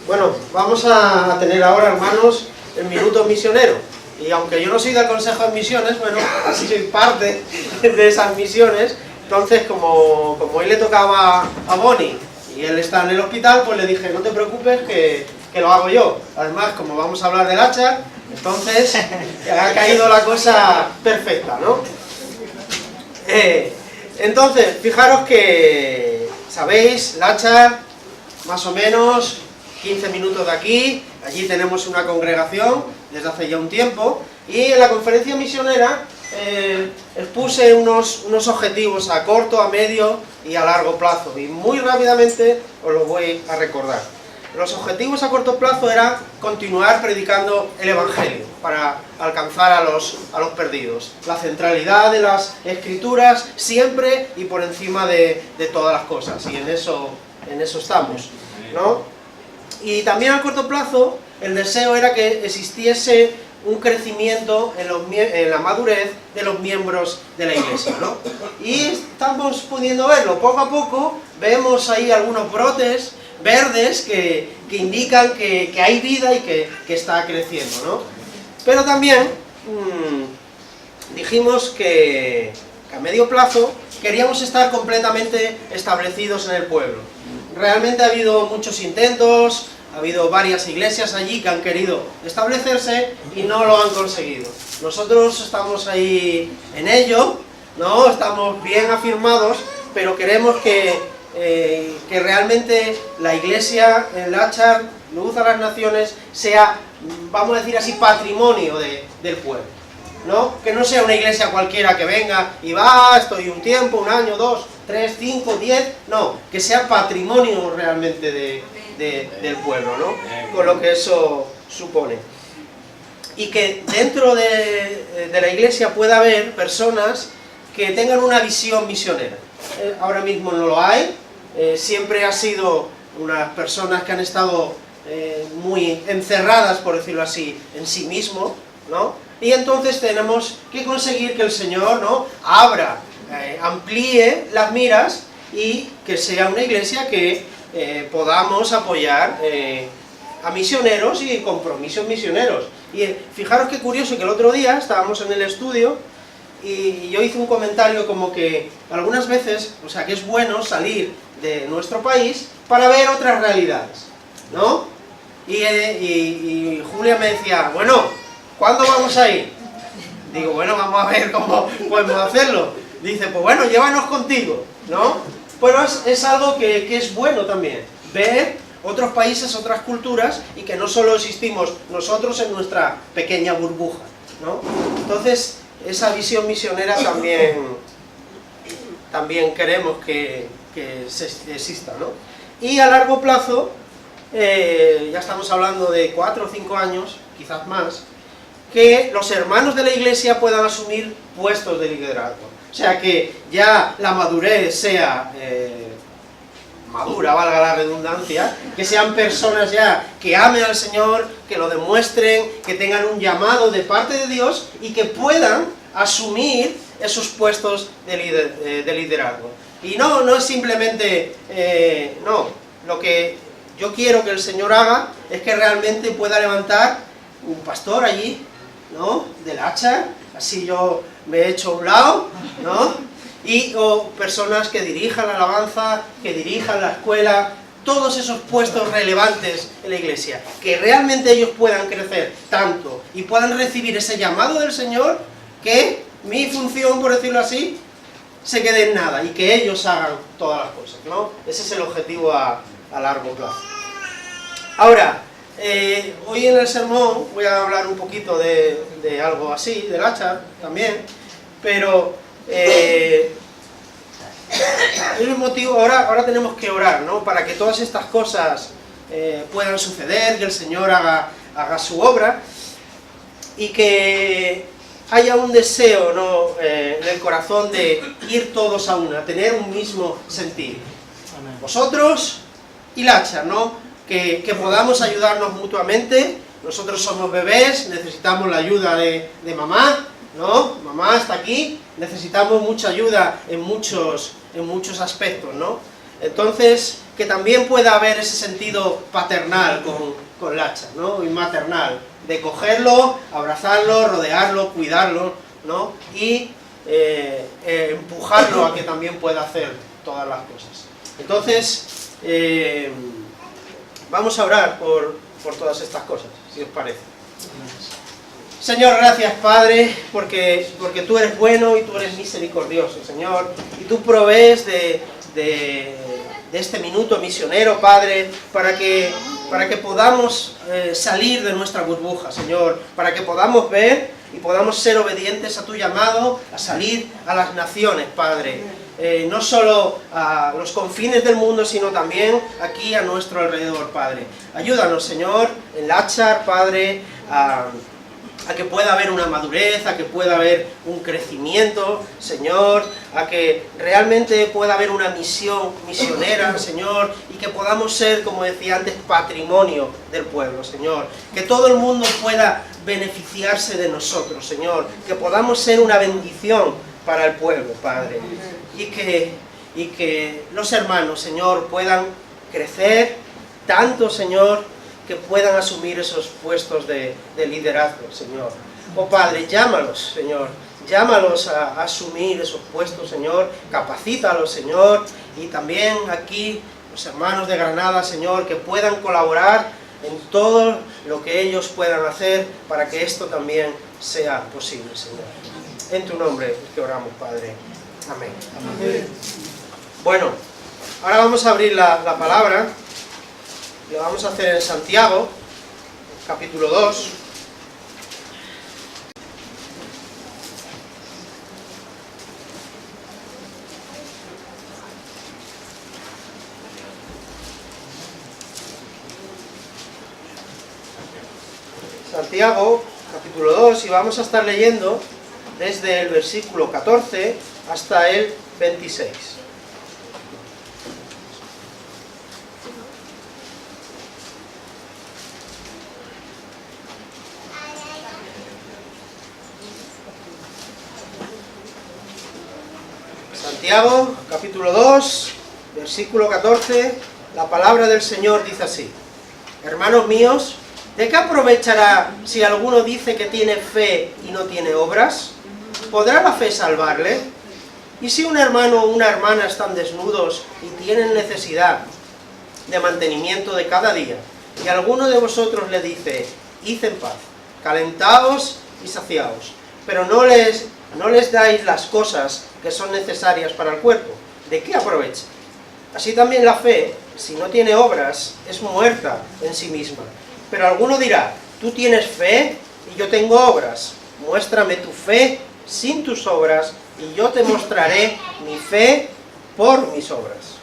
Bueno, vamos a tener ahora, hermanos, el minuto misionero. Y aunque yo no soy del Consejo de Misiones, bueno, sí soy parte de esas misiones. Entonces, como hoy le tocaba a Bonnie y él está en el hospital, pues le dije, no te preocupes que lo hago yo. Además, como vamos a hablar del hacha, entonces ha caído la cosa perfecta, ¿no? Entonces, fijaros que, sabéis, el hacha, más o menos 15 minutos de aquí, allí tenemos una congregación desde hace ya un tiempo, y en la conferencia misionera expuse unos objetivos a corto, a medio y a largo plazo, y muy rápidamente os los voy a recordar. Los objetivos a corto plazo era continuar predicando el Evangelio para alcanzar a los perdidos. La centralidad de las Escrituras siempre y por encima de todas las cosas, y en eso estamos, ¿no? Y también a corto plazo el deseo era que existiese un crecimiento en la madurez de los miembros de la iglesia, ¿no? Y estamos pudiendo verlo, poco a poco vemos ahí algunos brotes verdes que indican que hay vida y que está creciendo, ¿no? Pero también dijimos que a medio plazo queríamos estar completamente establecidos en el pueblo. Realmente ha habido muchos intentos, ha habido varias iglesias allí que han querido establecerse y no lo han conseguido. Nosotros estamos ahí en ello, ¿no? Estamos bien afirmados, pero queremos que realmente la iglesia, el Achar, Luz a las Naciones, sea, vamos a decir así, patrimonio del pueblo, ¿no? Que no sea una iglesia cualquiera que venga y va, estoy un tiempo, un año, 2, 3, 5, 10, no, que sea patrimonio realmente del pueblo, ¿no? Con lo que eso supone. Y que dentro de la iglesia pueda haber personas que tengan una visión misionera. Ahora mismo no lo hay, siempre ha sido unas personas que han estado muy encerradas, por decirlo así, en sí mismo, ¿no? Y entonces tenemos que conseguir que el Señor, ¿no?, abra, amplíe las miras y que sea una iglesia que podamos apoyar a misioneros y compromisos misioneros. Y fijaros qué curioso que el otro día estábamos en el estudio y yo hice un comentario como que algunas veces, o sea, que es bueno salir de nuestro país para ver otras realidades, ¿no? Y Julia me decía, bueno, ¿cuándo vamos a ir? Digo, bueno, vamos a ver cómo podemos hacerlo. Dice, pues bueno, llévanos contigo, ¿no? Pero es algo que es bueno también, ver otros países, otras culturas, y que no solo existimos nosotros en nuestra pequeña burbuja, ¿no? Entonces, esa visión misionera también queremos que exista, ¿no? Y a largo plazo, ya estamos hablando de 4 o 5 años, quizás más, que los hermanos de la iglesia puedan asumir puestos de liderazgo. O sea, que ya la madurez sea madura, valga la redundancia, que sean personas ya que amen al Señor, que lo demuestren, que tengan un llamado de parte de Dios y que puedan asumir esos puestos de liderazgo. Y no es simplemente, no, lo que yo quiero que el Señor haga es que realmente pueda levantar un pastor allí, ¿no?, del hacha, así yo me he hecho a un lado, ¿no?, o personas que dirijan la alabanza, que dirijan la escuela, todos esos puestos relevantes en la iglesia, que realmente ellos puedan crecer tanto y puedan recibir ese llamado del Señor, que mi función, por decirlo así, se quede en nada y que ellos hagan todas las cosas, ¿no? Ese es el objetivo a largo plazo. Ahora, hoy en el sermón voy a hablar un poquito de algo así, del hacha también, pero el motivo, ahora tenemos que orar, ¿no?, para que todas estas cosas puedan suceder, que el Señor haga su obra y que haya un deseo, ¿no?, en el corazón de ir todos a una, tener un mismo sentir. Vosotros y el hacha, ¿no?, que podamos ayudarnos mutuamente. Nosotros somos bebés, necesitamos la ayuda de mamá, ¿no? Mamá está aquí, necesitamos mucha ayuda en muchos aspectos, ¿no? Entonces, que también pueda haber ese sentido paternal con Lachar, ¿no? Y maternal, de cogerlo, abrazarlo, rodearlo, cuidarlo, ¿no? Y empujarlo a que también pueda hacer todas las cosas. Entonces, vamos a orar por todas estas cosas, si os parece. Señor, gracias, Padre, porque tú eres bueno y tú eres misericordioso, Señor, y tú provees de este minuto misionero, Padre, para que podamos salir de nuestra burbuja, Señor, para que podamos ver y podamos ser obedientes a tu llamado a salir a las naciones, Padre, no solo a los confines del mundo, sino también aquí a nuestro alrededor, Padre. Ayúdanos, Señor, en Lachar, Padre, a que pueda haber una madurez, a que pueda haber un crecimiento, Señor, a que realmente pueda haber una misión misionera, Señor, y que podamos ser, como decía antes, patrimonio del pueblo, Señor. Que todo el mundo pueda beneficiarse de nosotros, Señor, que podamos ser una bendición para el pueblo, Padre, y que los hermanos, Señor, puedan crecer tanto, Señor, que puedan asumir esos puestos de liderazgo, Señor. Oh Padre, llámalos, Señor, llámalos a asumir esos puestos, Señor, capacítalos, Señor, y también aquí los hermanos de Granada, Señor, que puedan colaborar en todo lo que ellos puedan hacer para que esto también sea posible, Señor. En tu nombre es que oramos, Padre. Amén. Amén. Bueno, ahora vamos a abrir la palabra. Lo vamos a hacer en Santiago, capítulo 2. Santiago, capítulo 2, y vamos a estar leyendo desde el versículo 14 hasta el 26. Santiago, capítulo 2, versículo 14, la palabra del Señor dice así: Hermanos míos, ¿de qué aprovechará si alguno dice que tiene fe y no tiene obras? ¿Podrá la fe salvarle? ¿Y si un hermano o una hermana están desnudos y tienen necesidad de mantenimiento de cada día, y alguno de vosotros le dice, id en paz, calentaos y saciaos, pero no les dais las cosas que son necesarias para el cuerpo? ¿De qué aprovecha? Así también la fe, si no tiene obras, es muerta en sí misma. Pero alguno dirá, tú tienes fe y yo tengo obras. Muéstrame tu fe sin tus obras y yo te mostraré mi fe por mis obras.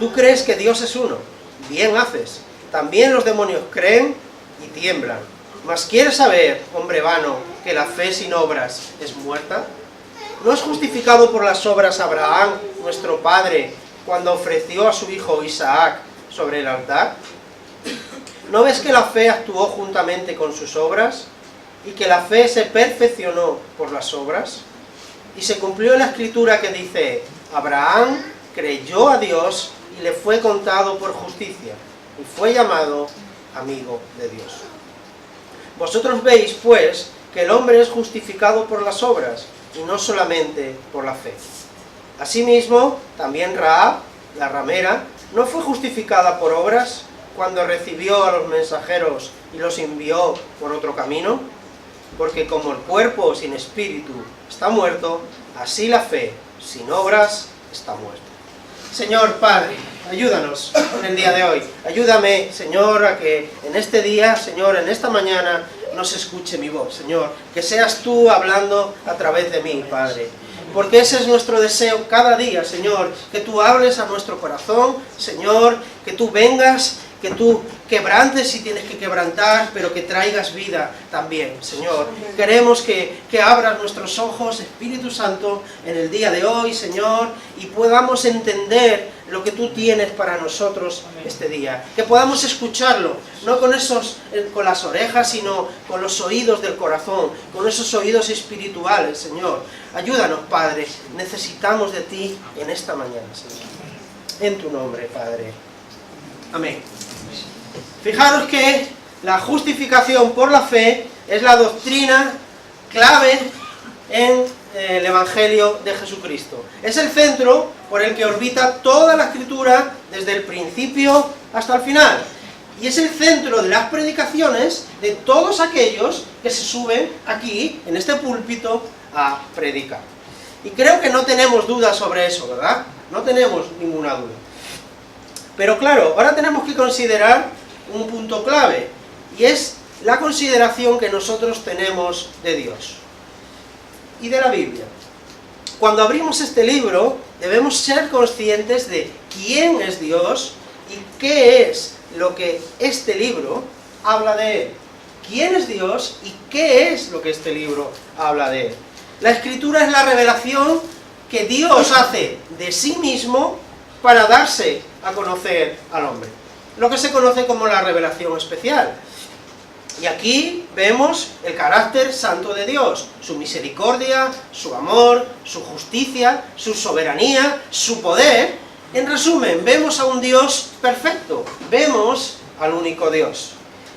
Tú crees que Dios es uno, bien haces. También los demonios creen y tiemblan. ¿Mas quieres saber, hombre vano, que la fe sin obras es muerta? ¿No es justificado por las obras Abraham, nuestro padre, cuando ofreció a su hijo Isaac sobre el altar? ¿No ves que la fe actuó juntamente con sus obras? ¿Y que la fe se perfeccionó por las obras? Y se cumplió la escritura que dice, Abraham creyó a Dios y le fue contado por justicia, y fue llamado amigo de Dios. Vosotros veis, pues, que el hombre es justificado por las obras, y no solamente por la fe. Asimismo, también Rahab, la ramera, no fue justificada por obras cuando recibió a los mensajeros y los envió por otro camino, porque como el cuerpo sin espíritu está muerto, así la fe sin obras está muerta. Señor Padre, ayúdanos en el día de hoy. Ayúdame, Señor, a que en este día, Señor, en esta mañana, no se escuche mi voz, Señor. Que seas tú hablando a través de mí, Padre. Porque ese es nuestro deseo cada día, Señor. Que tú hables a nuestro corazón, Señor. Que tú vengas, que tú quebrantes si tienes que quebrantar, pero que traigas vida también, Señor. Queremos que abras nuestros ojos, Espíritu Santo, en el día de hoy, Señor, y podamos entender lo que tú tienes para nosotros este día. Que podamos escucharlo, no con las orejas, sino con los oídos del corazón, con esos oídos espirituales, Señor. Ayúdanos, Padre, necesitamos de ti en esta mañana, Señor. en tu nombre, Padre. Amén. Fijaros que la justificación por la fe es la doctrina clave en el Evangelio de Jesucristo. Es el centro por el que orbita toda la Escritura desde el principio hasta el final. Y es el centro de las predicaciones de todos aquellos que se suben aquí, en este púlpito, a predicar. Y creo que no tenemos dudas sobre eso, ¿verdad? No tenemos ninguna duda. Pero claro, ahora tenemos que considerar un punto clave, y es la consideración que nosotros tenemos de Dios y de la Biblia. Cuando abrimos este libro, debemos ser conscientes de quién es Dios y qué es lo que este libro habla de Él. ¿Quién es Dios y qué es lo que este libro habla de Él? La Escritura es la revelación que Dios hace de sí mismo para darse a conocer al hombre. Lo que se conoce como la revelación especial. Y aquí vemos el carácter santo de Dios, su misericordia, su amor, su justicia, su soberanía, su poder. En resumen, vemos a un Dios perfecto, vemos al único Dios.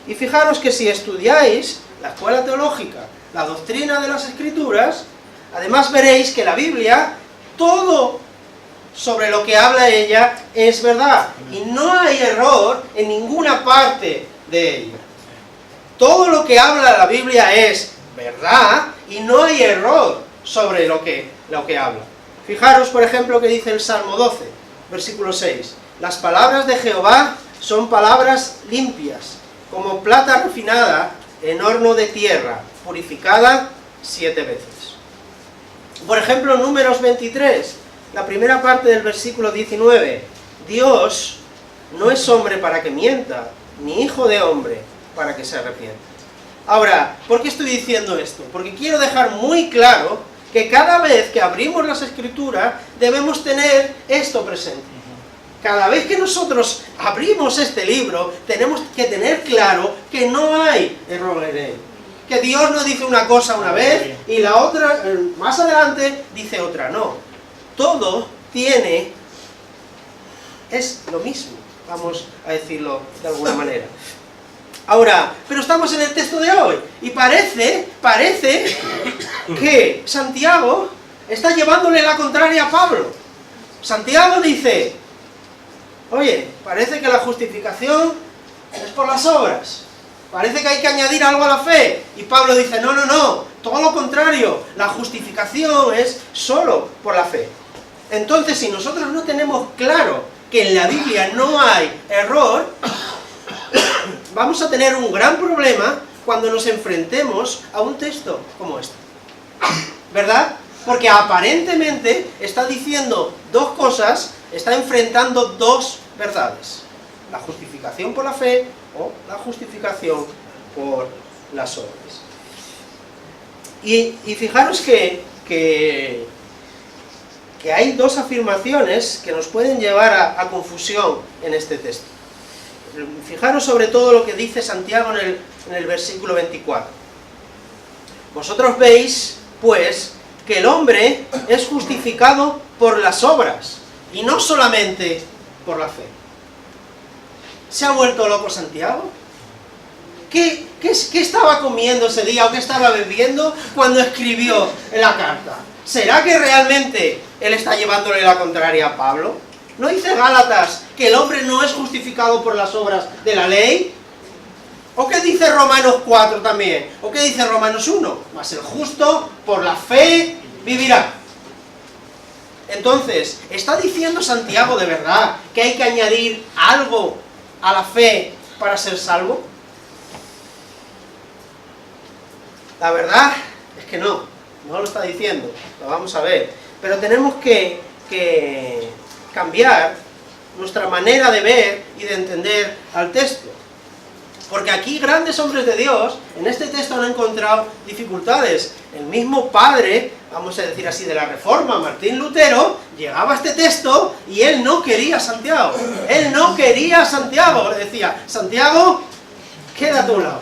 Y fijaros que si estudiáis la escuela teológica, la doctrina de las Escrituras, además veréis que la Biblia, todo sobre lo que habla ella es verdad, y no hay error en ninguna parte de ella. Todo lo que habla la Biblia es verdad, y no hay error sobre lo que habla. Fijaros, por ejemplo, que dice el Salmo 12, versículo 6. Las palabras de Jehová son palabras limpias, como plata refinada en horno de tierra, purificada 7 veces. Por ejemplo, Números 23, la primera parte del versículo 19. Dios no es hombre para que mienta, ni hijo de hombre para que se arrepienta. Ahora, ¿por qué estoy diciendo esto? Porque quiero dejar muy claro que cada vez que abrimos las Escrituras debemos tener esto presente. Cada vez que nosotros abrimos este libro, tenemos que tener claro que no hay error en él. Que Dios no dice una cosa una vez y la otra, más adelante, dice otra. No. Todo es lo mismo, vamos a decirlo de alguna manera. Ahora, pero estamos en el texto de hoy, y parece que Santiago está llevándole la contraria a Pablo. Santiago dice, oye, parece que la justificación es por las obras, parece que hay que añadir algo a la fe, y Pablo dice, no, todo lo contrario, la justificación es solo por la fe. Entonces, si nosotros no tenemos claro que en la Biblia no hay error, vamos a tener un gran problema cuando nos enfrentemos a un texto como este. ¿Verdad? Porque aparentemente está diciendo dos cosas, está enfrentando dos verdades. La justificación por la fe o la justificación por las obras. Y fijaros que hay dos afirmaciones que nos pueden llevar a confusión en este texto. Fijaros sobre todo lo que dice Santiago en el versículo 24. Vosotros veis, pues, que el hombre es justificado por las obras, y no solamente por la fe. ¿Se ha vuelto loco Santiago? ¿Qué estaba comiendo ese día o qué estaba bebiendo cuando escribió la carta? ¿Será que realmente él está llevándole la contraria a Pablo? ¿No dice Gálatas que el hombre no es justificado por las obras de la ley? ¿O qué dice Romanos 4 también? ¿O qué dice Romanos 1? Mas el justo por la fe vivirá. Entonces, ¿está diciendo Santiago de verdad que hay que añadir algo a la fe para ser salvo? La verdad es que no lo está diciendo, lo vamos a ver. Pero tenemos que cambiar nuestra manera de ver y de entender al texto. Porque aquí grandes hombres de Dios, en este texto han encontrado dificultades. El mismo padre, vamos a decir así, de la Reforma, Martín Lutero, llegaba a este texto y él no quería a Santiago. Él no quería a Santiago. Le decía, Santiago, quédate a un lado.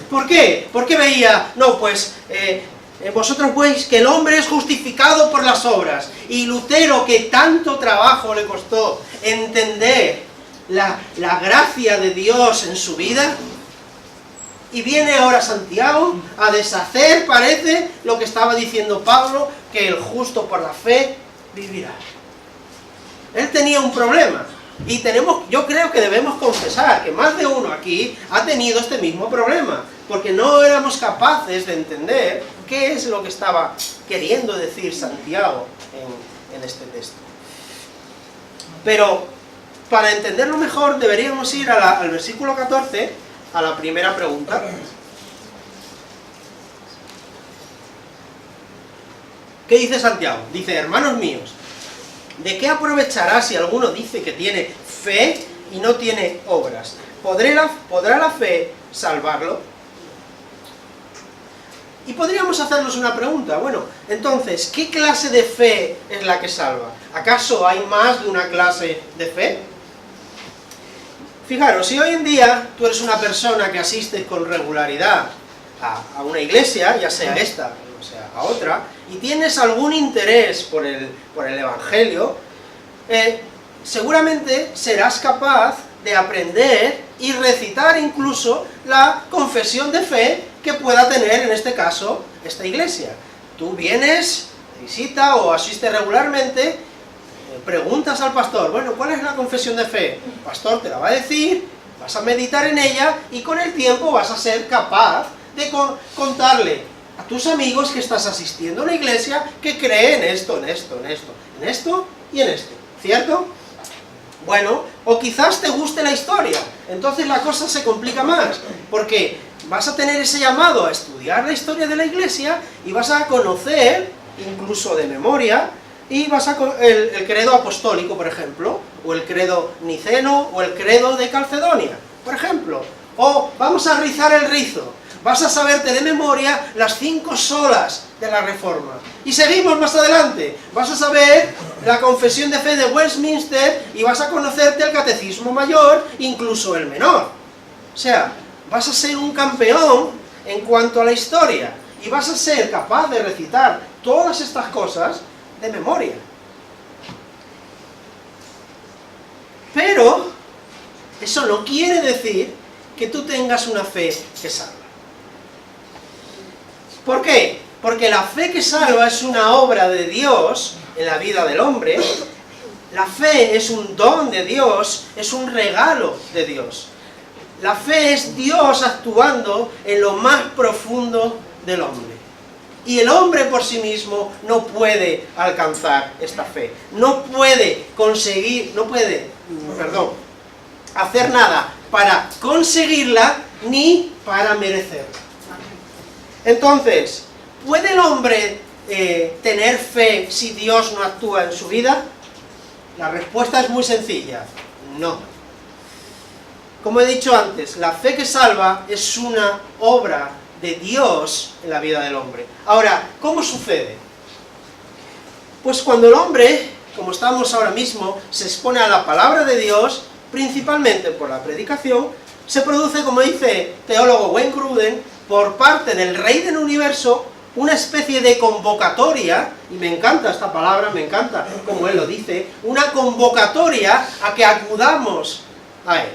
¿Por qué? Porque veía, no, pues, vosotros veis que el hombre es justificado por las obras. Y Lutero, que tanto trabajo le costó entender la gracia de Dios en su vida, y viene ahora Santiago a deshacer, parece, lo que estaba diciendo Pablo, que el justo por la fe vivirá. Él tenía un problema, y yo creo que debemos confesar que más de uno aquí ha tenido este mismo problema, porque no éramos capaces de entender qué es lo que estaba queriendo decir Santiago en este texto. Pero, para entenderlo mejor, deberíamos ir al versículo 14, a la primera pregunta. ¿Qué dice Santiago? Dice, hermanos míos, ¿de qué aprovechará si alguno dice que tiene fe y no tiene obras? ¿Podrá la fe salvarlo? Y podríamos hacernos una pregunta, bueno, entonces, ¿qué clase de fe es la que salva? ¿Acaso hay más de una clase de fe? Fijaros, si hoy en día tú eres una persona que asistes con regularidad a una iglesia, ya sea esta o sea a otra, y tienes algún interés por el Evangelio, seguramente serás capaz de aprender y recitar incluso la confesión de fe que pueda tener, en este caso, esta iglesia. Tú vienes, de visita o asistes regularmente, preguntas al pastor, bueno, ¿cuál es la confesión de fe? El pastor te la va a decir, vas a meditar en ella, y con el tiempo vas a ser capaz de contarle a tus amigos que estás asistiendo a una iglesia que cree en esto, en esto, en esto, en esto y en esto, ¿cierto? Bueno, o quizás te guste la historia, entonces la cosa se complica más, porque vas a tener ese llamado a estudiar la historia de la iglesia, y vas a conocer, incluso de memoria, y vas a el credo apostólico, por ejemplo, o el credo niceno, o el credo de Calcedonia, por ejemplo, o vamos a rizar el rizo, vas a saberte de memoria las 5 solas de la Reforma, y seguimos más adelante, vas a saber la confesión de fe de Westminster, y vas a conocerte el catecismo mayor, incluso el menor. O sea, vas a ser un campeón en cuanto a la historia, y vas a ser capaz de recitar todas estas cosas de memoria. Pero eso no quiere decir que tú tengas una fe que salva. ¿Por qué? Porque la fe que salva es una obra de Dios en la vida del hombre. La fe es un don de Dios, es un regalo de Dios. La fe es Dios actuando en lo más profundo del hombre. Y el hombre por sí mismo no puede alcanzar esta fe. No puede hacer nada para conseguirla ni para merecerla. Entonces, ¿puede el hombre tener fe si Dios no actúa en su vida? La respuesta es muy sencilla, no. Como he dicho antes, la fe que salva es una obra de Dios en la vida del hombre. Ahora, ¿cómo sucede? Pues cuando el hombre, como estamos ahora mismo, se expone a la palabra de Dios, principalmente por la predicación, se produce, como dice el teólogo Wayne Grudem, por parte del Rey del Universo, una especie de convocatoria, y me encanta esta palabra, me encanta como él lo dice, una convocatoria a que acudamos a él.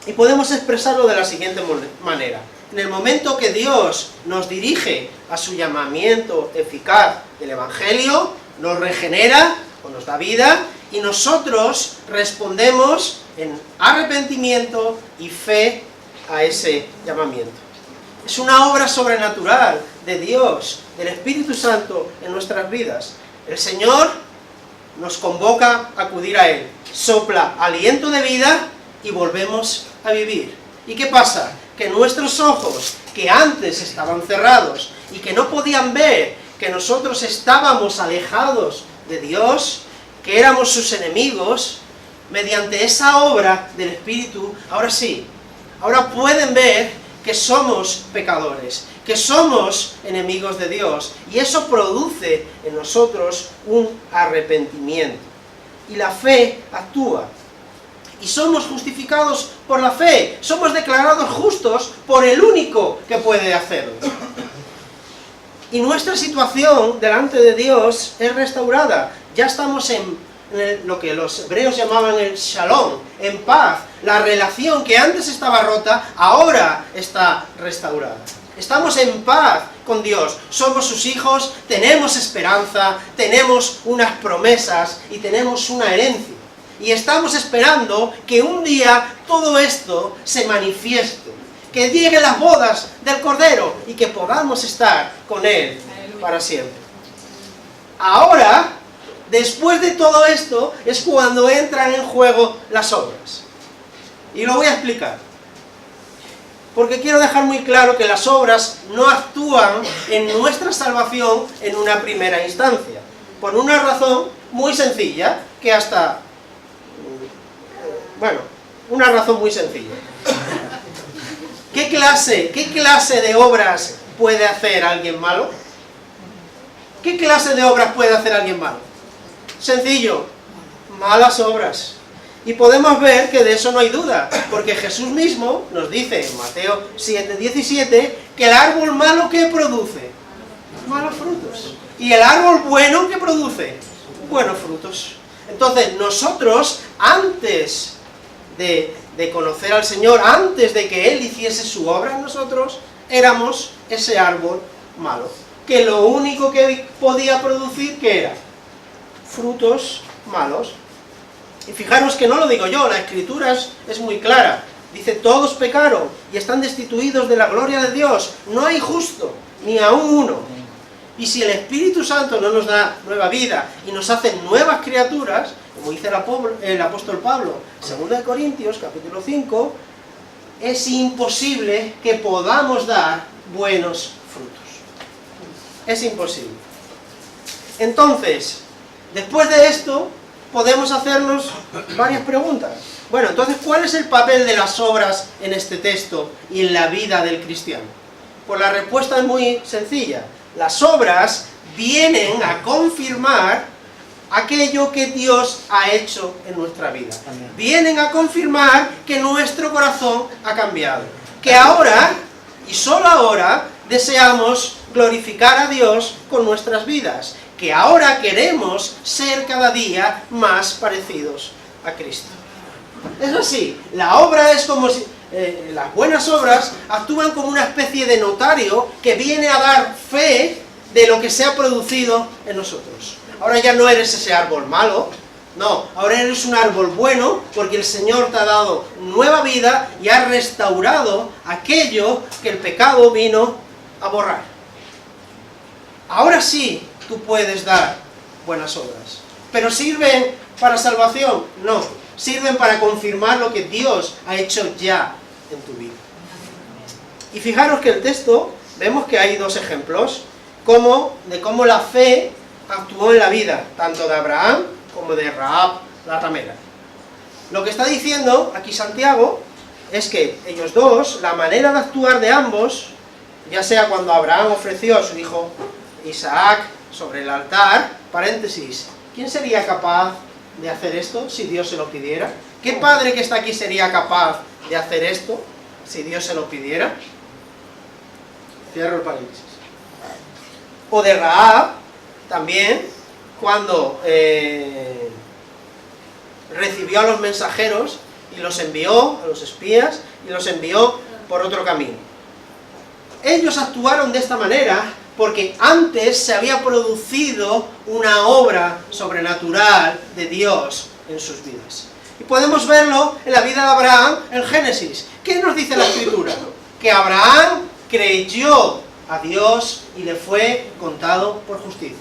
Y podemos expresarlo de la siguiente manera. En el momento que Dios nos dirige a su llamamiento eficaz del Evangelio, nos regenera o nos da vida, y nosotros respondemos en arrepentimiento y fe a ese llamamiento. Es una obra sobrenatural de Dios, del Espíritu Santo en nuestras vidas. El Señor nos convoca a acudir a Él, sopla aliento de vida y volvemos a vivir. ¿Y qué pasa? Que nuestros ojos, que antes estaban cerrados y que no podían ver que nosotros estábamos alejados de Dios, que éramos sus enemigos, mediante esa obra del Espíritu, ahora sí, ahora pueden ver que somos pecadores, que somos enemigos de Dios, y eso produce en nosotros un arrepentimiento. Y la fe actúa. Y somos justificados por la fe, somos declarados justos por el único que puede hacerlo. Y nuestra situación delante de Dios es restaurada. Ya estamos en lo que los hebreos llamaban el shalom, en paz. La relación que antes estaba rota, ahora está restaurada. Estamos en paz con Dios, somos sus hijos, tenemos esperanza, tenemos unas promesas y tenemos una herencia. Y estamos esperando que un día todo esto se manifieste, que lleguen las bodas del Cordero y que podamos estar con Él para siempre. Ahora, después de todo esto, es cuando entran en juego las obras. Y lo voy a explicar. Porque quiero dejar muy claro que las obras no actúan en nuestra salvación en una primera instancia. Por una razón muy sencilla, que hasta... Bueno, una razón muy sencilla. ¿Qué clase de obras puede hacer alguien malo? ¿Qué clase de obras puede hacer alguien malo? Sencillo, malas obras. Y podemos ver que de eso no hay duda, porque Jesús mismo nos dice en Mateo 7:17 que el árbol malo ¿qué produce? Malos frutos. Y el árbol bueno ¿qué produce? Buenos frutos. Entonces nosotros, antes de conocer al Señor, antes de que Él hiciese su obra en nosotros, éramos ese árbol malo, que lo único que podía producir, ¿qué era? Frutos malos. Y fijaros que no lo digo yo, la Escritura es muy clara. Dice, todos pecaron y están destituidos de la gloria de Dios. No hay justo, ni aún uno. Y si el Espíritu Santo no nos da nueva vida y nos hace nuevas criaturas, como dice el apóstol Pablo, 2 Corintios, capítulo 5, es imposible que podamos dar buenos frutos. Es imposible. Entonces, después de esto, podemos hacernos varias preguntas. Bueno, entonces, ¿cuál es el papel de las obras en este texto y en la vida del cristiano? Pues la respuesta es muy sencilla. Las obras vienen a confirmar aquello que Dios ha hecho en nuestra vida. Vienen a confirmar que nuestro corazón ha cambiado. Que ahora, y solo ahora, deseamos glorificar a Dios con nuestras vidas. Que ahora queremos ser cada día más parecidos a Cristo. Es así, la obra es como si... las buenas obras actúan como una especie de notario que viene a dar fe de lo que se ha producido en nosotros. Ahora ya no eres ese árbol malo, no, ahora eres un árbol bueno porque el Señor te ha dado nueva vida y ha restaurado aquello que el pecado vino a borrar. Ahora sí tú puedes dar buenas obras, pero ¿sirven para salvación? No, sirven para confirmar lo que Dios ha hecho ya en tu vida. Y fijaros que el texto, vemos que hay dos ejemplos de cómo la fe actuó en la vida, tanto de Abraham como de Rahab la ramera. Lo que está diciendo aquí Santiago es que ellos dos, la manera de actuar de ambos, ya sea cuando Abraham ofreció a su hijo Isaac sobre el altar, paréntesis, ¿quién sería capaz de hacer esto si Dios se lo pidiera? ¿Qué padre que está aquí sería capaz de hacer esto si Dios se lo pidiera? Cierro el paréntesis. O de Rahab, también, cuando recibió a los mensajeros y los envió, a los espías, y los envió por otro camino. Ellos actuaron de esta manera porque antes se había producido una obra sobrenatural de Dios en sus vidas. Y podemos verlo en la vida de Abraham en Génesis. ¿Qué nos dice la Escritura? Que Abraham creyó a Dios y le fue contado por justicia.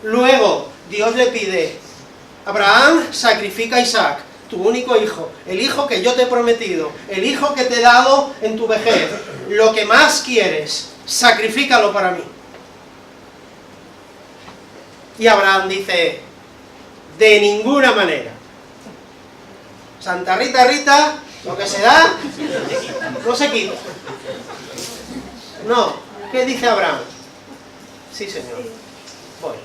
Luego, Dios le pide, Abraham, sacrifica a Isaac, tu único hijo, el hijo que yo te he prometido, el hijo que te he dado en tu vejez, lo que más quieres, sacrifícalo para mí. Y Abraham dice, de ninguna manera. Santa Rita, Rita, lo que se da, no se quita. No, ¿qué dice Abraham? Sí, Señor, voy.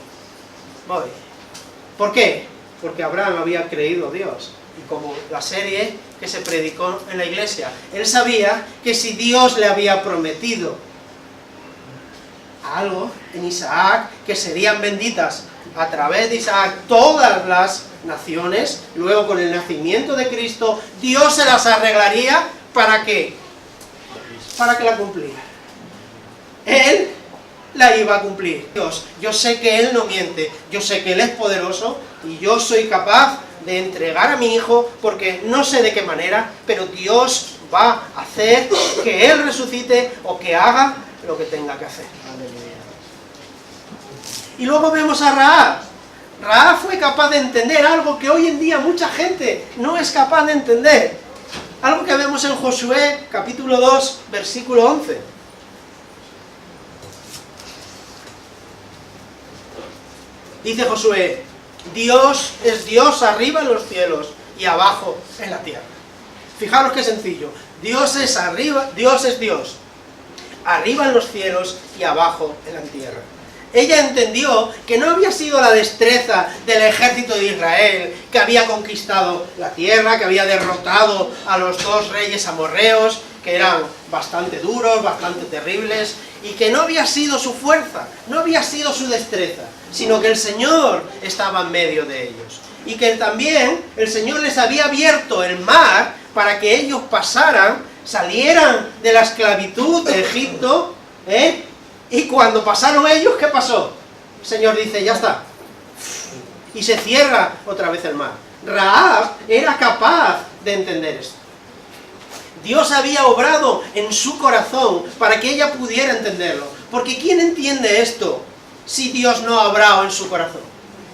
¿Por qué? Porque Abraham había creído a Dios. Y como la serie que se predicó en la iglesia, él sabía que si Dios le había prometido algo en Isaac, que serían benditas a través de Isaac todas las naciones. Luego, con el nacimiento de Cristo, Dios se las arreglaría. ¿Para qué? Para que la cumpliera. Él la iba a cumplir. Dios, yo sé que Él no miente, yo sé que Él es poderoso y yo soy capaz de entregar a mi hijo, porque no sé de qué manera, pero Dios va a hacer que Él resucite o que haga lo que tenga que hacer. Y luego vemos a Rahab. Rahab fue capaz de entender algo que hoy en día mucha gente no es capaz de entender. Algo que vemos en Josué, capítulo 2, versículo 11. Dice Josué: Dios es Dios arriba en los cielos y abajo en la tierra. Fijaros qué sencillo. Dios es arriba, Dios es Dios, arriba en los cielos y abajo en la tierra. Ella entendió que no había sido la destreza del ejército de Israel que había conquistado la tierra, que había derrotado a los dos reyes amorreos, que eran bastante duros, bastante terribles, y que no había sido su fuerza, no había sido su destreza, sino que el Señor estaba en medio de ellos. Y que también el Señor les había abierto el mar para que ellos pasaran, salieran de la esclavitud de Egipto, y cuando pasaron ellos, ¿qué pasó? El Señor dice: ya está. Y se cierra otra vez el mar. Rahab era capaz de entender esto. Dios había obrado en su corazón para que ella pudiera entenderlo. Porque ¿quién entiende esto si Dios no ha obrado en su corazón?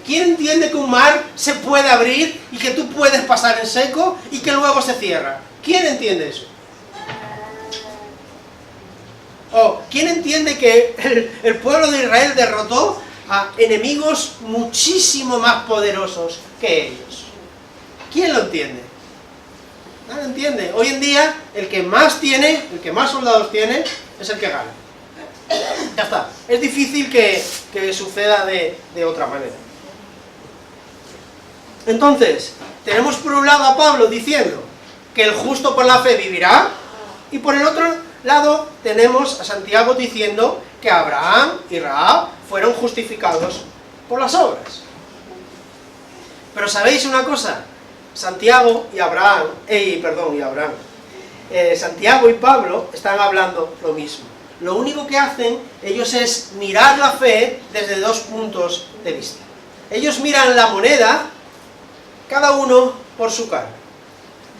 ¿Quién entiende que un mar se puede abrir y que tú puedes pasar en seco y que luego se cierra? ¿Quién entiende eso? ¿O quién entiende que el pueblo de Israel derrotó a enemigos muchísimo más poderosos que ellos? ¿Quién lo entiende? No lo entiende. Hoy en día, el que más tiene, el que más soldados tiene, es el que gana. Ya está. Es difícil que suceda de otra manera. Entonces, tenemos por un lado a Pablo diciendo que el justo por la fe vivirá, y por el otro lado tenemos a Santiago diciendo que Abraham y Rahab fueron justificados por las obras. Pero ¿sabéis una cosa? Santiago y Santiago y Pablo están hablando lo mismo. Lo único que hacen ellos es mirar la fe desde dos puntos de vista. Ellos miran la moneda, cada uno por su cara.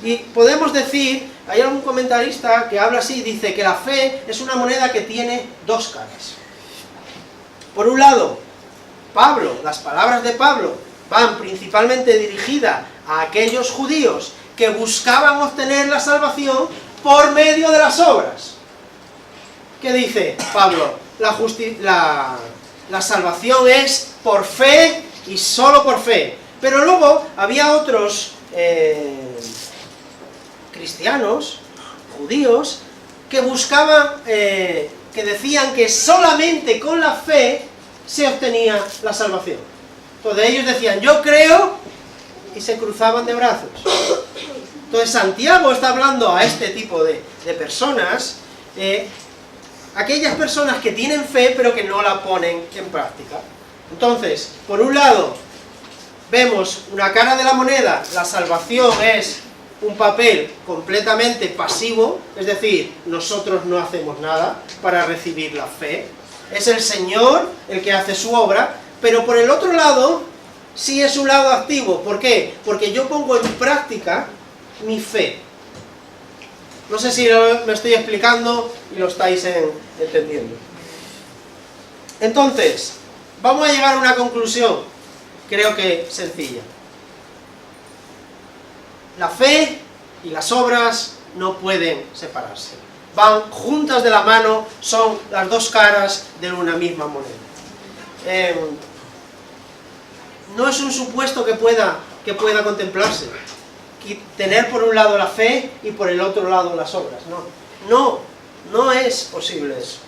Y podemos decir, hay algún comentarista que habla así, dice que la fe es una moneda que tiene dos caras. Por un lado, Pablo, las palabras de Pablo van principalmente dirigidas a aquellos judíos que buscaban obtener la salvación por medio de las obras. ¿Qué dice Pablo? La salvación es por fe y solo por fe. Pero luego había otros cristianos, judíos, que buscaban, que decían que solamente con la fe se obtenía la salvación. Entonces ellos decían: yo creo, y se cruzaban de brazos. Entonces Santiago está hablando a este tipo de personas, aquellas personas que tienen fe pero que no la ponen en práctica. Entonces, por un lado, vemos una cara de la moneda: la salvación es un papel completamente pasivo, es decir, nosotros no hacemos nada para recibir la fe, es el Señor el que hace su obra. Pero por el otro lado, sí es un lado activo. ¿Por qué? Porque yo pongo en práctica mi fe. No sé si me estoy explicando y lo estáis entendiendo. Entonces, vamos a llegar a una conclusión, creo que sencilla. La fe y las obras no pueden separarse. Van juntas de la mano, son las dos caras de una misma moneda. No es un supuesto que pueda contemplarse. Tener por un lado la fe y por el otro lado las obras. No es posible eso.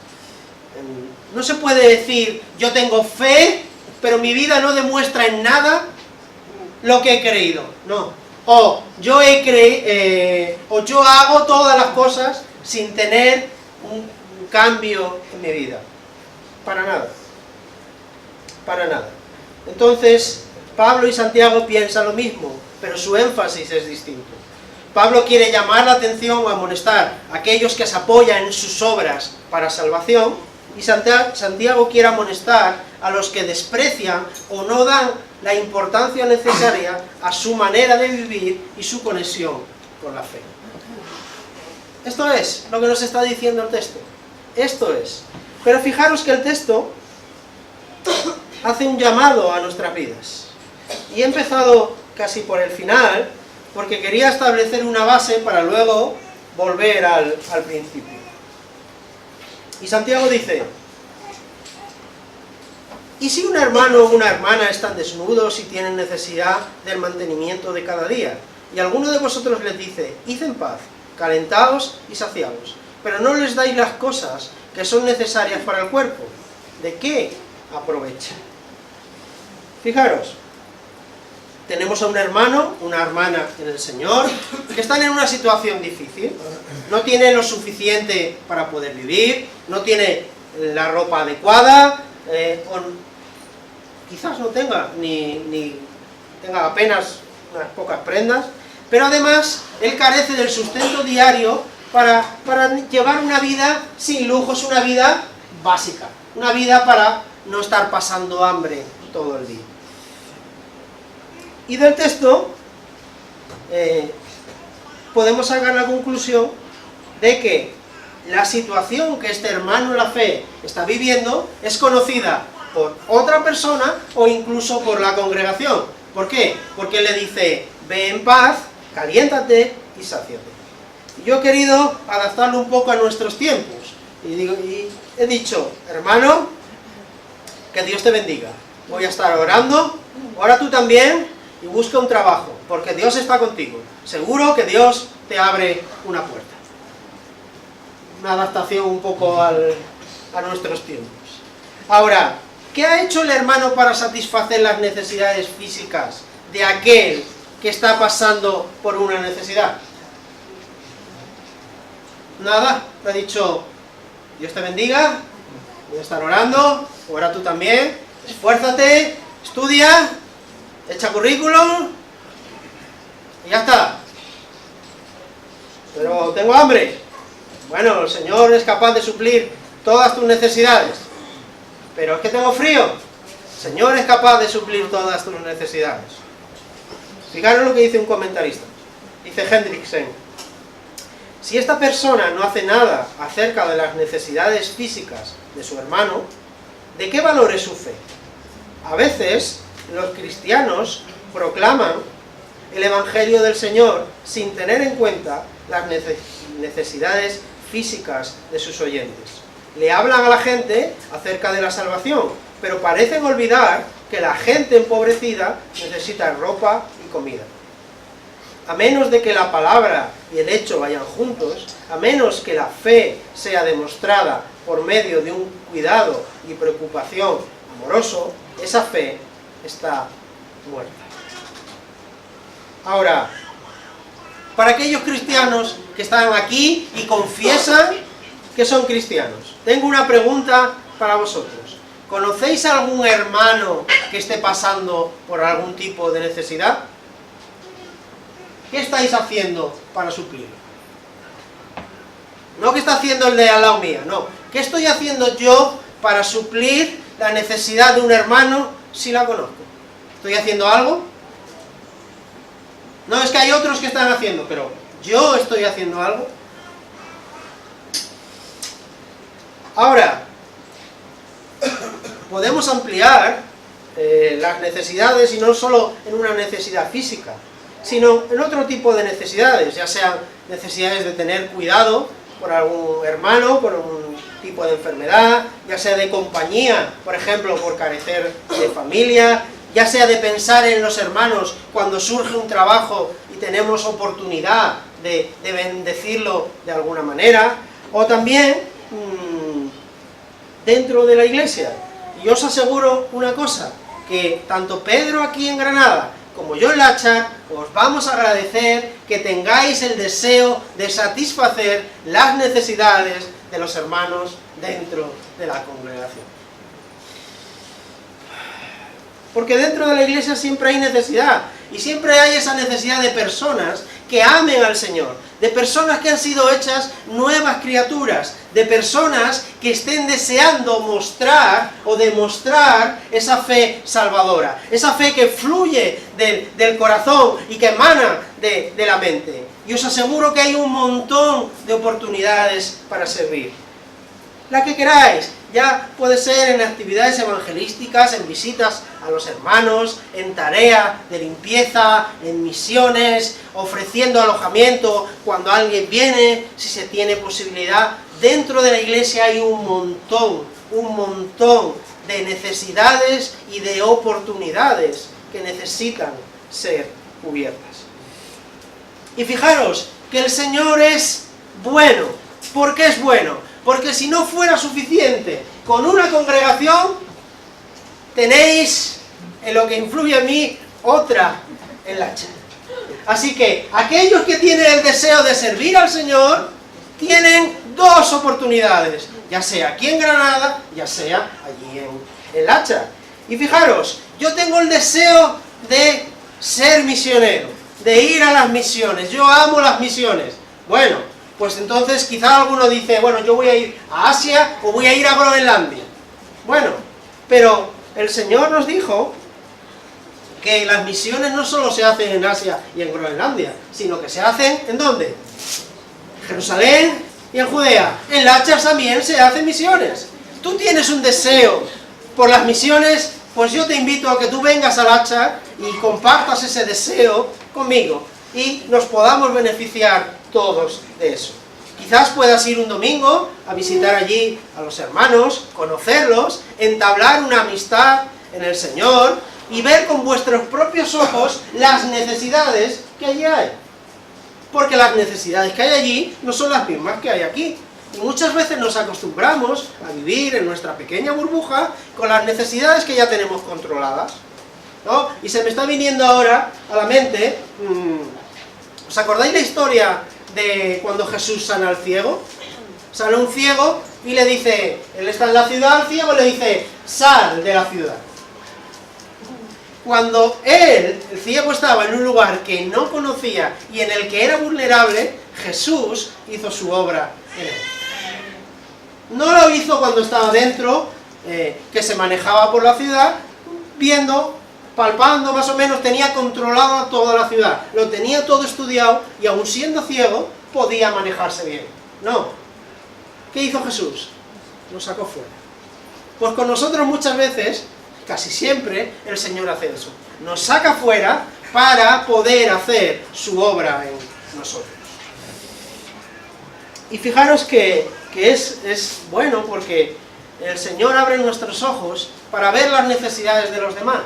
No se puede decir: yo tengo fe, pero mi vida no demuestra en nada lo que he creído. No. O yo hago todas las cosas sin tener un cambio en mi vida. Para nada. Para nada. Entonces, Pablo y Santiago piensan lo mismo, pero su énfasis es distinto. Pablo quiere llamar la atención o amonestar a aquellos que se apoyan en sus obras para salvación, y Santiago quiere amonestar a los que desprecian o no dan la importancia necesaria a su manera de vivir y su conexión con la fe. Esto es lo que nos está diciendo el texto. Esto es. Pero fijaros que el texto hace un llamado a nuestras vidas. Y he empezado casi por el final, porque quería establecer una base para luego volver al principio. Y Santiago dice: ¿y si un hermano o una hermana están desnudos y tienen necesidad del mantenimiento de cada día? Y alguno de vosotros les dice: id en paz, calentaos y saciaos, pero no les dais las cosas que son necesarias para el cuerpo. ¿De qué aprovecha? Fijaros, tenemos a un hermano, una hermana en el Señor, que están en una situación difícil, no tiene lo suficiente para poder vivir, no tiene la ropa adecuada, quizás no tenga, ni tenga apenas unas pocas prendas, pero además él carece del sustento diario para llevar una vida sin lujos, una vida básica, una vida para no estar pasando hambre todo el día. Y del texto podemos sacar la conclusión de que la situación que este hermano en la fe está viviendo es conocida por otra persona o incluso por la congregación. ¿Por qué? Porque le dice: ve en paz, caliéntate y sáciate. Yo he querido adaptarlo un poco a nuestros tiempos y he dicho: hermano, que Dios te bendiga, voy a estar orando, ora tú también y busca un trabajo, porque Dios está contigo, seguro que Dios te abre una puerta. Una adaptación un poco a nuestros tiempos. Ahora, ¿qué ha hecho el hermano para satisfacer las necesidades físicas de aquel que está pasando por una necesidad? Nada, le ha dicho: Dios te bendiga, voy a estar orando, ora tú también, esfuérzate, estudia, echa currículum y ya está. Pero tengo hambre. Bueno, el Señor es capaz de suplir todas tus necesidades. Pero es que tengo frío. El Señor es capaz de suplir todas tus necesidades. Fijaros lo que dice un comentarista. Dice Hendriksen: si esta persona no hace nada acerca de las necesidades físicas de su hermano, ¿de qué valor es su fe? A veces los cristianos proclaman el Evangelio del Señor sin tener en cuenta las necesidades físicas de sus oyentes. Le hablan a la gente acerca de la salvación, pero parecen olvidar que la gente empobrecida necesita ropa y comida. A menos de que la palabra y el hecho vayan juntos, a menos que la fe sea demostrada por medio de un cuidado y preocupación amoroso, esa fe está muerta. Ahora, para aquellos cristianos que están aquí y confiesan que son cristianos, tengo una pregunta para vosotros. ¿Conocéis a algún hermano que esté pasando por algún tipo de necesidad? ¿Qué estáis haciendo para suplirlo? No que está haciendo el de al lado mía, no. ¿Qué estoy haciendo yo para suplir la necesidad de un hermano si la conozco? ¿Estoy haciendo algo? No, es que hay otros que están haciendo, pero ¿yo estoy haciendo algo? Ahora, podemos ampliar las necesidades, y no solo en una necesidad física, sino en otro tipo de necesidades, ya sean necesidades de tener cuidado por algún hermano, por un tipo de enfermedad, ya sea de compañía, por ejemplo, por carecer de familia, ya sea de pensar en los hermanos cuando surge un trabajo y tenemos oportunidad de bendecirlo de alguna manera, o también dentro de la iglesia. Y os aseguro una cosa, que tanto Pedro aquí en Granada como yo en Láchar, os vamos a agradecer que tengáis el deseo de satisfacer las necesidades de los hermanos dentro de la congregación. Porque dentro de la iglesia siempre hay necesidad, y siempre hay esa necesidad de personas que amen al Señor, de personas que han sido hechas nuevas criaturas, de personas que estén deseando mostrar o demostrar esa fe salvadora, esa fe que fluye del corazón y que emana de la mente. Y os aseguro que hay un montón de oportunidades para servir. La que queráis, ya puede ser en actividades evangelísticas, en visitas a los hermanos, en tarea de limpieza, en misiones, ofreciendo alojamiento cuando alguien viene, si se tiene posibilidad. Dentro de la iglesia hay un montón de necesidades y de oportunidades que necesitan ser cubiertas. Y fijaros que el Señor es bueno. ¿Por qué es bueno? Porque si no fuera suficiente con una congregación, tenéis, en lo que influye en mí, otra en la hacha. Así que aquellos que tienen el deseo de servir al Señor, tienen dos oportunidades, ya sea aquí en Granada, ya sea allí en el hacha. Y fijaros, yo tengo el deseo de ser misionero, de ir a las misiones, yo amo las misiones. Bueno, pues entonces quizá alguno dice, bueno, yo voy a ir a Asia o voy a ir a Groenlandia. Bueno, pero el Señor nos dijo que las misiones no solo se hacen en Asia y en Groenlandia, sino que se hacen, ¿en dónde? En Jerusalén y en Judea. En la hacha también se hacen misiones. Tú tienes un deseo por las misiones, pues yo te invito a que tú vengas al hacha y compartas ese deseo conmigo y nos podamos beneficiar todos de eso. Quizás puedas ir un domingo a visitar allí a los hermanos, conocerlos, entablar una amistad en el Señor y ver con vuestros propios ojos las necesidades que allí hay. Porque las necesidades que hay allí no son las mismas que hay aquí. Y muchas veces nos acostumbramos a vivir en nuestra pequeña burbuja con las necesidades que ya tenemos controladas, ¿no? Y se me está viniendo ahora a la mente, ¿os acordáis la historia de cuando Jesús sana al ciego? Sana un ciego y le dice, él está en la ciudad, el ciego le dice, sal de la ciudad. Cuando él, el ciego, estaba en un lugar que no conocía y en el que era vulnerable, Jesús hizo su obra en él. No lo hizo cuando estaba dentro, que se manejaba por la ciudad, viendo, palpando más o menos, tenía controlada toda la ciudad, lo tenía todo estudiado y aun siendo ciego, podía manejarse bien. No. ¿Qué hizo Jesús? Lo sacó fuera. Pues con nosotros muchas veces, casi siempre, el Señor hace eso. Nos saca fuera para poder hacer su obra en nosotros. Y fijaros que es bueno porque el Señor abre nuestros ojos para ver las necesidades de los demás.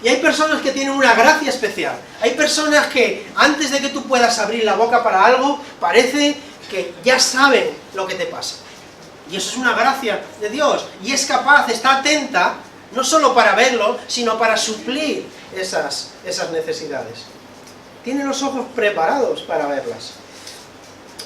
Y hay personas que tienen una gracia especial. Hay personas que antes de que tú puedas abrir la boca para algo, parece que ya saben lo que te pasa. Y eso es una gracia de Dios. Y es capaz, está atenta, no solo para verlo, sino para suplir esas necesidades. Tiene los ojos preparados para verlas.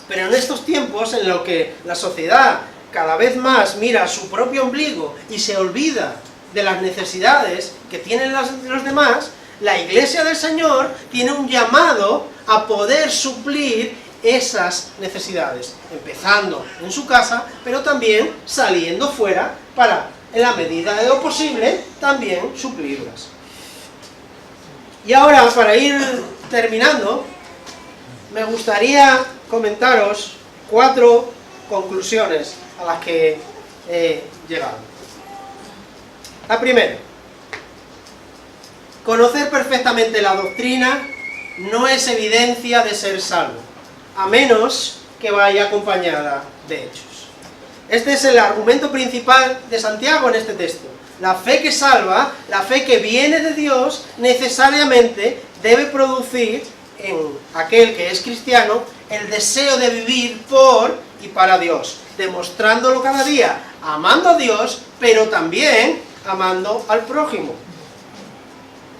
Pero en estos tiempos en los que la sociedad cada vez más mira su propio ombligo y se olvida de las necesidades que tienen los demás, la Iglesia del Señor tiene un llamado a poder suplir esas necesidades, empezando en su casa, pero también saliendo fuera para, en la medida de lo posible, también suplirlas. Y ahora, para ir terminando, me gustaría comentaros 4 conclusiones a las que he llegado. La primera, conocer perfectamente la doctrina no es evidencia de ser salvo, a menos que vaya acompañada de hechos. Este es el argumento principal de Santiago en este texto. La fe que salva, la fe que viene de Dios, necesariamente debe producir en aquel que es cristiano el deseo de vivir por y para Dios, demostrándolo cada día, amando a Dios, pero también amando al prójimo,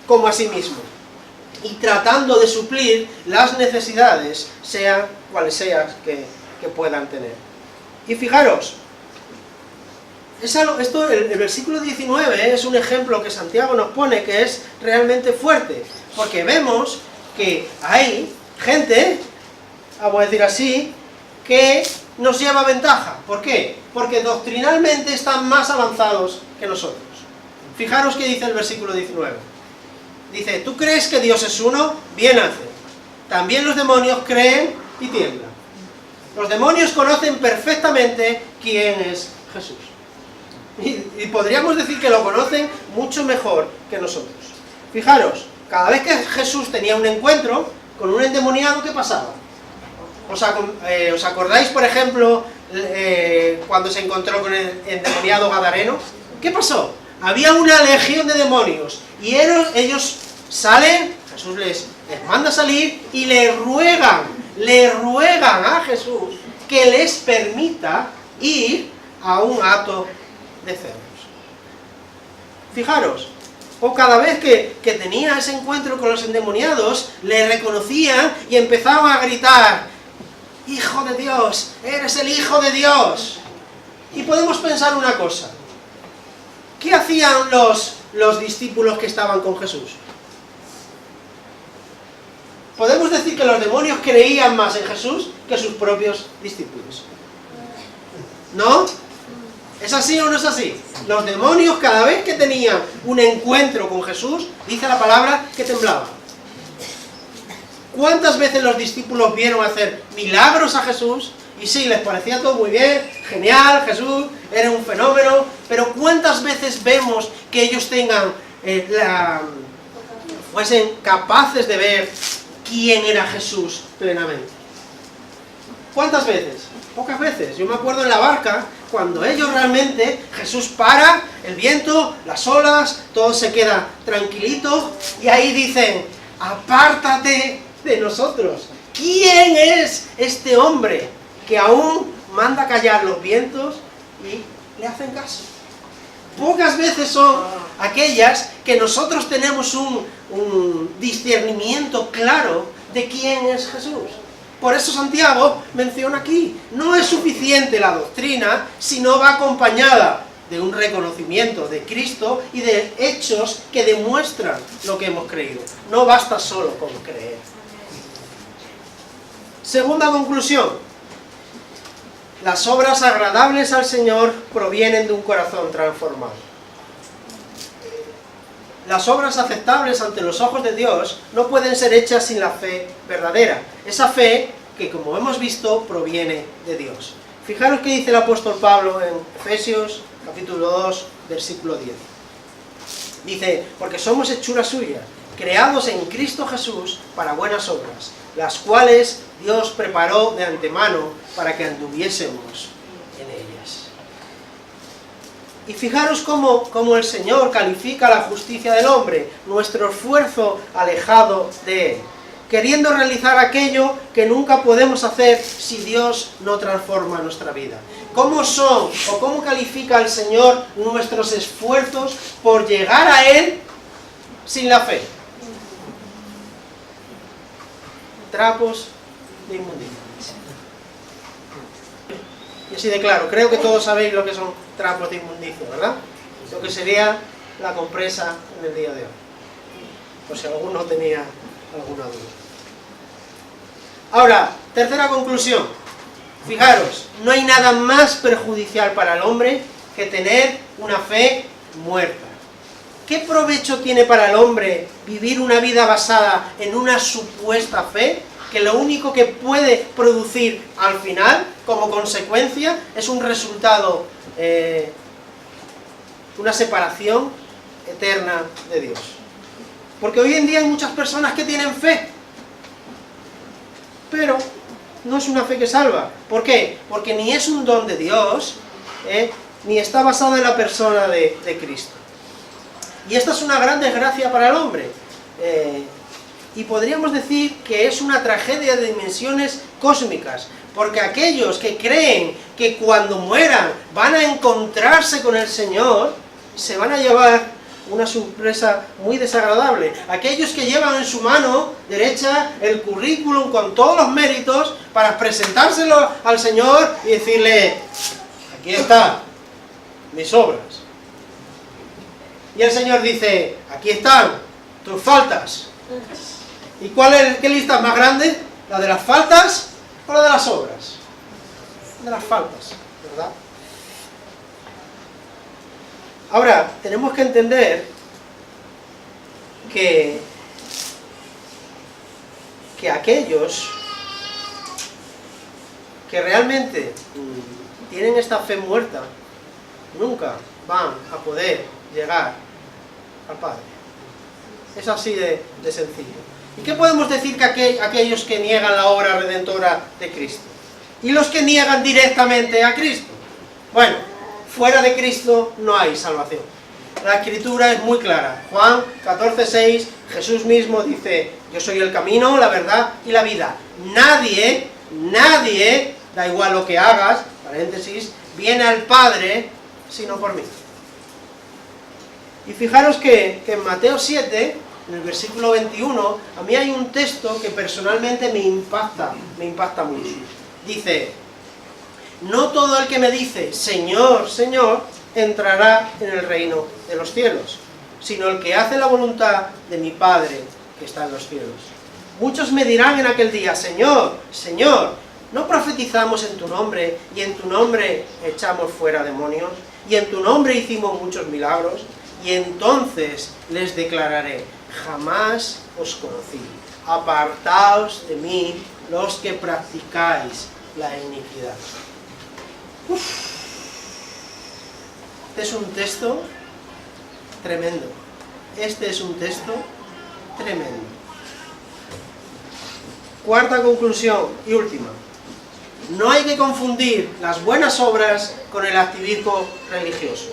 como a sí mismo, y tratando de suplir las necesidades, sean cuales sean que puedan tener. Y fijaros, El versículo 19 es un ejemplo que Santiago nos pone que es realmente fuerte, porque vemos que hay gente, vamos a decir así, que nos lleva ventaja. ¿Por qué? Porque doctrinalmente están más avanzados que nosotros. Fijaros qué dice el versículo 19. Dice, ¿tú crees que Dios es uno? Bien hace. También los demonios creen y tiemblan. Los demonios conocen perfectamente quién es Jesús. Y podríamos decir que lo conocen mucho mejor que nosotros. Fijaros, cada vez que Jesús tenía un encuentro con un endemoniado, ¿qué pasaba? ¿Os acordáis, por ejemplo, cuando se encontró con el endemoniado gadareno? ¿Qué pasó? Había una legión de demonios, y ellos salen, Jesús les manda salir, y le ruegan a Jesús que les permita ir a un hato de cerdos. Fijaros, o cada vez que tenía ese encuentro con los endemoniados, le reconocían y empezaban a gritar, ¡Hijo de Dios! ¡Eres el Hijo de Dios! Y podemos pensar una cosa, ¿qué hacían los discípulos que estaban con Jesús? Podemos decir que los demonios creían más en Jesús que sus propios discípulos. ¿No? ¿Es así o no es así? Los demonios, cada vez que tenían un encuentro con Jesús, dice la palabra que temblaban. ¿Cuántas veces los discípulos vieron hacer milagros a Jesús? Y sí, les parecía todo muy bien, genial, Jesús era un fenómeno, pero ¿cuántas veces vemos que ellos fuesen capaces de ver quién era Jesús plenamente? ¿Cuántas veces? Pocas veces. Yo me acuerdo en la barca, cuando ellos realmente, Jesús para, el viento, las olas, todo se queda tranquilito, y ahí dicen, apártate de nosotros. ¿Quién es este hombre que aún manda callar los vientos y le hacen caso? Pocas veces son aquellas que nosotros tenemos un discernimiento claro de quién es Jesús. Por eso Santiago menciona aquí, no es suficiente la doctrina si no va acompañada de un reconocimiento de Cristo y de hechos que demuestran lo que hemos creído. No basta solo con creer. Segunda conclusión. Las obras agradables al Señor provienen de un corazón transformado. Las obras aceptables ante los ojos de Dios no pueden ser hechas sin la fe verdadera. Esa fe que, como hemos visto, proviene de Dios. Fijaros qué dice el apóstol Pablo en Efesios capítulo 2, versículo 10. Dice, porque somos hechura suya, creados en Cristo Jesús para buenas obras, las cuales Dios preparó de antemano para que anduviésemos en ellas. Y fijaros cómo el Señor califica la justicia del hombre, nuestro esfuerzo alejado de Él, queriendo realizar aquello que nunca podemos hacer si Dios no transforma nuestra vida. ¿Cómo son o cómo califica el Señor nuestros esfuerzos por llegar a Él sin la fe? Trapos de inmundicia. Y así de claro, creo que todos sabéis lo que son trapos de inmundicia, ¿verdad? Lo que sería la compresa en el día de hoy. Por si alguno tenía alguna duda. Ahora, tercera conclusión. Fijaros, no hay nada más perjudicial para el hombre que tener una fe muerta. ¿Qué provecho tiene para el hombre vivir una vida basada en una supuesta fe, que lo único que puede producir al final, como consecuencia, es un resultado, una separación eterna de Dios? Porque hoy en día hay muchas personas que tienen fe, pero no es una fe que salva. ¿Por qué? Porque ni es un don de Dios, ni está basada en la persona de Cristo. Y esta es una gran desgracia para el hombre. Y podríamos decir que es una tragedia de dimensiones cósmicas, porque aquellos que creen que cuando mueran van a encontrarse con el Señor, se van a llevar una sorpresa muy desagradable. Aquellos que llevan en su mano derecha el currículum con todos los méritos para presentárselo al Señor y decirle, aquí está, mis obras. Y el Señor dice, aquí están tus faltas. ¿Y qué lista es más grande? ¿La de las faltas o la de las obras? De las faltas, ¿verdad? Ahora, tenemos que entender que aquellos que realmente tienen esta fe muerta, nunca van a poder llegar al Padre. Es así de sencillo. ¿Y qué podemos decir que aquellos que niegan la obra redentora de Cristo? ¿Y los que niegan directamente a Cristo? Bueno, fuera de Cristo no hay salvación. La Escritura es muy clara. Juan 14:6, Jesús mismo dice, yo soy el camino, la verdad y la vida. Nadie, da igual lo que hagas, paréntesis, viene al Padre sino por mí. Y fijaros que en Mateo 7, en el versículo 21, a mí hay un texto que personalmente me impacta mucho. Dice, no todo el que me dice, Señor, Señor, entrará en el reino de los cielos, sino el que hace la voluntad de mi Padre que está en los cielos. Muchos me dirán en aquel día, Señor, Señor, ¿no profetizamos en tu nombre, y en tu nombre echamos fuera demonios, y en tu nombre hicimos muchos milagros? Y entonces les declararé, jamás os conocí, apartaos de mí los que practicáis la iniquidad. Este es un texto tremendo. Este es un texto tremendo. Cuarta conclusión y última. No hay que confundir las buenas obras con el activismo religioso.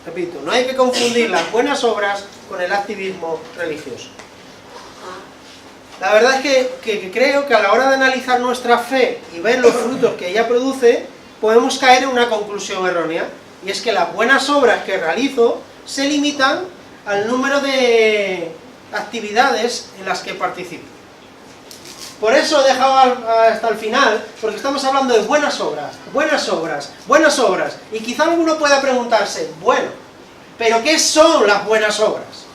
Repito, no hay que confundir las buenas obras con el activismo religioso. La verdad es que creo que a la hora de analizar nuestra fe y ver los frutos que ella produce, podemos caer en una conclusión errónea, y es que las buenas obras que realizo se limitan al número de actividades en las que participo. Por eso he dejado hasta el final, porque estamos hablando de buenas obras, buenas obras, buenas obras. Y quizá alguno pueda preguntarse, bueno, ¿pero qué son las buenas obras?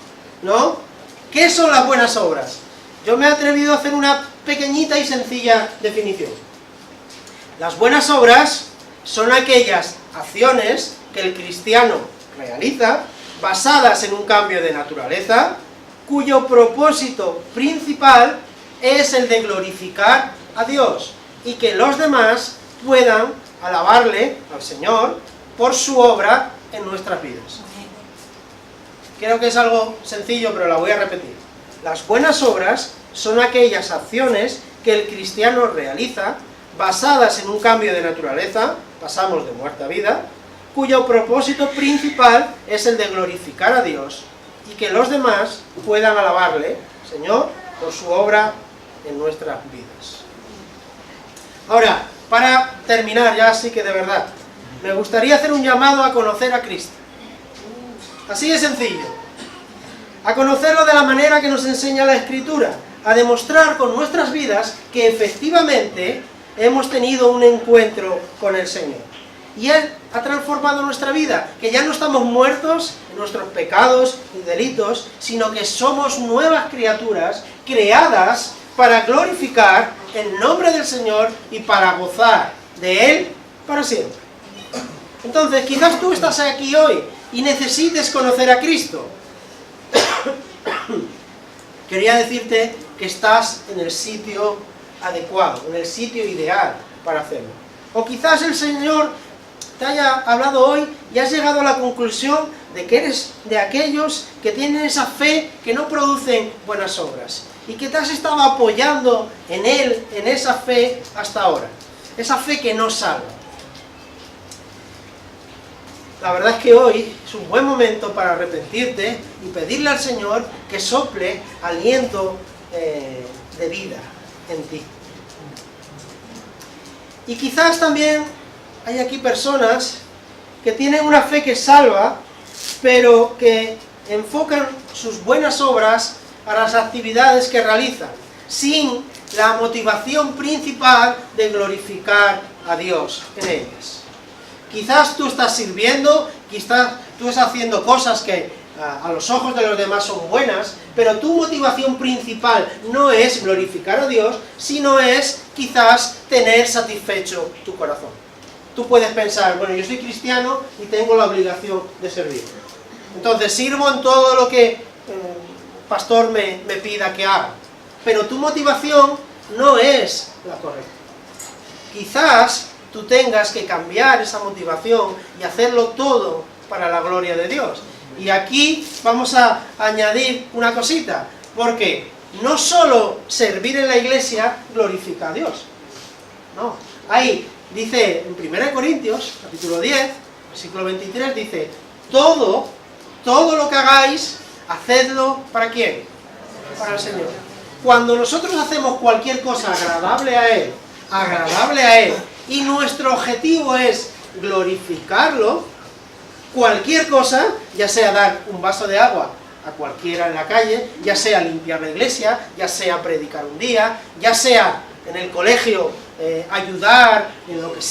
¿No? ¿Qué son las buenas obras? Yo me he atrevido a hacer una pequeñita y sencilla definición. Las buenas obras son aquellas acciones que el cristiano realiza, basadas en un cambio de naturaleza, cuyo propósito principal es el de glorificar a Dios, y que los demás puedan alabarle al Señor por su obra en nuestras vidas. Creo que es algo sencillo, pero la voy a repetir. Las buenas obras son aquellas acciones que el cristiano realiza, basadas en un cambio de naturaleza, pasamos de muerte a vida, cuyo propósito principal es el de glorificar a Dios, y que los demás puedan alabarle, Señor, por su obra en nuestras vidas. Ahora, para terminar ya sí que de verdad, me gustaría hacer un llamado a conocer a Cristo. Así de sencillo. A conocerlo de la manera que nos enseña la Escritura, a demostrar con nuestras vidas que efectivamente hemos tenido un encuentro con el Señor. Y Él ha transformado nuestra vida, que ya no estamos muertos en nuestros pecados y delitos, sino que somos nuevas criaturas, creadas para glorificar el nombre del Señor y para gozar de Él para siempre. Entonces, quizás tú estás aquí hoy y necesites conocer a Cristo. Quería decirte que estás en el sitio adecuado, en el sitio ideal para hacerlo. O quizás el Señor te haya hablado hoy y has llegado a la conclusión de que eres de aquellos que tienen esa fe que no producen buenas obras, y que te has estado apoyando en Él, en esa fe hasta ahora, esa fe que no salva. La verdad es que hoy es un buen momento para arrepentirte y pedirle al Señor que sople aliento de vida en ti. Y quizás también hay aquí personas que tienen una fe que salva, pero que enfocan sus buenas obras a las actividades que realizan, sin la motivación principal de glorificar a Dios en ellas. Quizás tú estás sirviendo, quizás tú estás haciendo cosas que a los ojos de los demás son buenas, pero tu motivación principal no es glorificar a Dios, sino es quizás tener satisfecho tu corazón. Tú puedes pensar, bueno, yo soy cristiano y tengo la obligación de servir. Entonces sirvo en todo lo que el pastor me pida que haga. Pero tu motivación no es la correcta. Quizás tú tengas que cambiar esa motivación y hacerlo todo para la gloria de Dios. Y aquí vamos a añadir una cosita, porque no solo servir en la iglesia glorifica a Dios. No, ahí dice en 1 Corintios, capítulo 10, versículo 23, dice, todo lo que hagáis, hacedlo ¿para quién? Para el Señor. Cuando nosotros hacemos cualquier cosa agradable a Él, y nuestro objetivo es glorificarlo, cualquier cosa, ya sea dar un vaso de agua a cualquiera en la calle, ya sea limpiar la iglesia, ya sea predicar un día, ya sea en el colegio ayudar, en lo que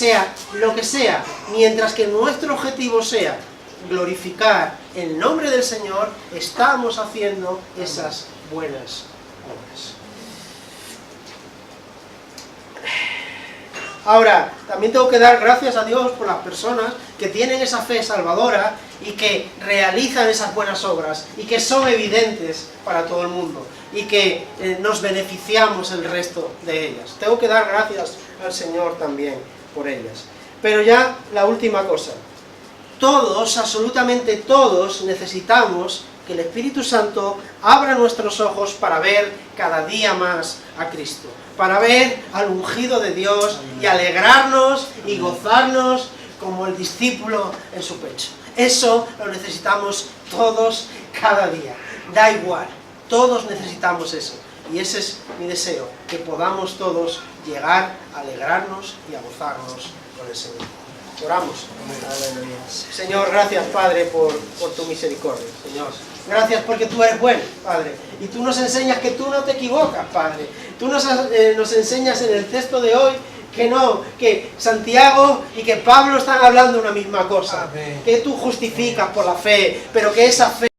sea, mientras que nuestro objetivo sea glorificar el nombre del Señor, estamos haciendo esas buenas obras. Ahora, también tengo que dar gracias a Dios por las personas que tienen esa fe salvadora y que realizan esas buenas obras y que son evidentes para todo el mundo y que nos beneficiamos el resto de ellas. Tengo que dar gracias al Señor también por ellas. Pero ya la última cosa. Todos, absolutamente todos, necesitamos que el Espíritu Santo abra nuestros ojos para ver cada día más a Cristo, para ver al ungido de Dios y alegrarnos y gozarnos como el discípulo en su pecho. Eso lo necesitamos todos cada día, da igual, todos necesitamos eso. Y ese es mi deseo, que podamos todos llegar a alegrarnos y a gozarnos con el Señor. Oramos. Aleluya. Señor, gracias, Padre, por tu misericordia, Señor. Gracias porque tú eres bueno, Padre. Y tú nos enseñas que tú no te equivocas, Padre. Tú nos enseñas en el texto de hoy que no, que Santiago y que Pablo están hablando una misma cosa. Amén. Que tú justificas por la fe, pero que esa fe